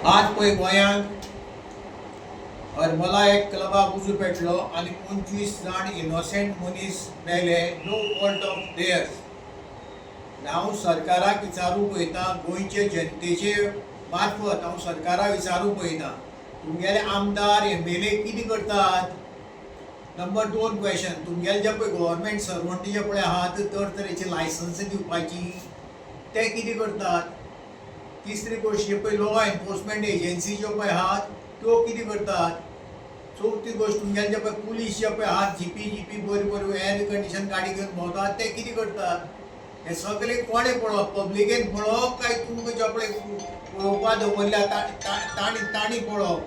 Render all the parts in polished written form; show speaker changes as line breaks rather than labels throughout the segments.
आज पळय गोंयांत हरमला एक क्लबाक उजो पेटलो आनी 25 जाण इनोसेंट मनीस मेले, नो फॉल्ट ऑफ देयर्स. हांव सरकाराक विचारूंक पळयतां, गोंयचे जनतेचे मार्फत हांव सरकाराक विचारूंक पळयतां, तुमगेले आमदार MLA कितें करतात? नंबर 2 क्वेश्चन, तुमगेले जे पळय गव्हर्मेंट सर्वंट जे पळय आहात तर तरेची लायसन्स दिवपाची ते कितें करतात? तिसरी गोष्ट जे पळय लॉ एनफोर्समेंट एजन्सी ज्यो पळय आहात त्यो कितें करतात? चौथी गोष्ट तुमगेले जे पळय पुलीस जे पळय आहात जीपी बऱ्यो एअर कंडिशन गाडी घेवन भोंवतात ते कितें करतात? हे सगळे कोणें पळोवप? पब्लिकेन पळोवप काय तुमकां जे पळय पळोवपा दवरल्या तांणी पळोवप?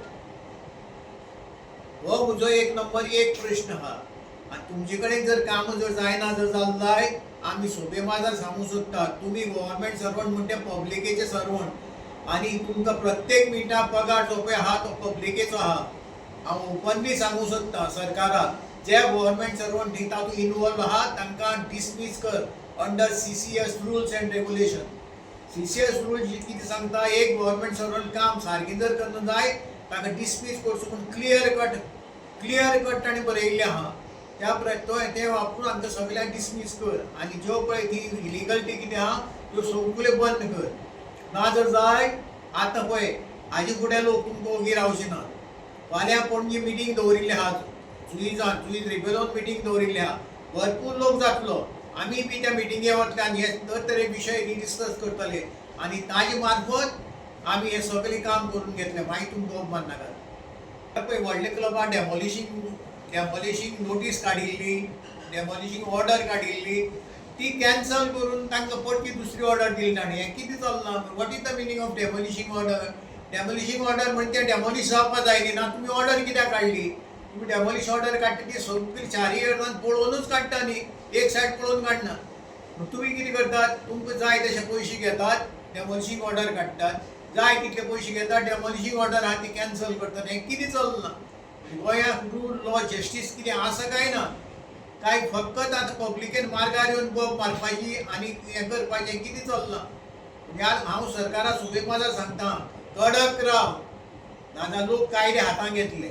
हो म्हजो एक नंबर एक प्रश्न आहा. आनी तुमचे कडेन जर काम जर जायना जर जाल्यार आमी सोबे माजार सांगूंक सोदतात, तुमी गव्हर्मेंट सर्वंट म्हणटा पब्लिकेचे सर्वंट आनी तुमकां प्रत्येक मिनटाक पगार जो पळय आहा तो पब्लिकेचो आहा. हांव ओपनली सांगूंक सोदतां सरकाराक, जे गव्हर्मेंट सर्वंट तातूंत इनवॉल्व आहा तांकां डिसमीस कर under CCS rules end regulation. CCS rule कितें सांगता, एक गव्हर्मेंट सर्वंट काम सारकें जर करना जाय ताका डिसमीस करचो म्हूण क्लियर कट ताणें बरयल्लें आहा. ते वापरून आमकां सगळ्यांक डिसमीस कर आनी ज्यो पळय ती इलिगलिटी कितें आहा त्यो सगळ्यो बंद कर. ना जर जाय आतां पळय हाजे फुडें लोक तुमकां ओगी रावचे ना. फाल्यां पणजी मिटींग दवरिल्ली आहा, जुईज रिबेलोन मिटींग दवरिल्ली आहा, भरपूर लोक जातलो. आमी बी त्या मिटिंगे वतले आनी हे तरे विशय डिस्कस करतले आनी ताजे मार्फत आमी हे सगळें काम करून घेतलें. मागीर तुमकां अभिमान नाका. पळय व्हडले क्लबान डेमोलिशींग नोटीस काडिल्ली, डेमोलिशींग ऑर्डर काडिल्ली, ती कॅन्सल करून तांकां परती दुसरी ऑर्डर दिली ताणें. हें कितें चलना? What is the meaning of demolishing order? Demolishing order म्हणजे तें डेमोलिश जावपा जायनी ना. तुमी ऑर्डर कित्याक काडली? तुमी डेमोलिश ऑर्डर काडटा ती सगळी चारय अर्दान पळोवनूच काडटा न्ही, एक सायड पळोवन काडना. तुमी कितें करतात? तुमकां जाय तशे पयशे घेतात, डेमोलिशींग ऑर्डर काडटात, जाय तितले पयशे घेतात, डेमोलिशींग ऑर्डर आहा ती कॅन्सल करतात. हें कितें चलना? गोंयांत रूल लॉ जस्टीस कितें आसा काय ना? काय फकत आतां पब्लिकेन मार्गार येवन बोब मारपाची आनी हें करपाचें कितें चलना? हांव सरकाराक सुबेग माजार सांगतां, कडक राव, नाजाल्यार लोक कायदे हातांत घेतले.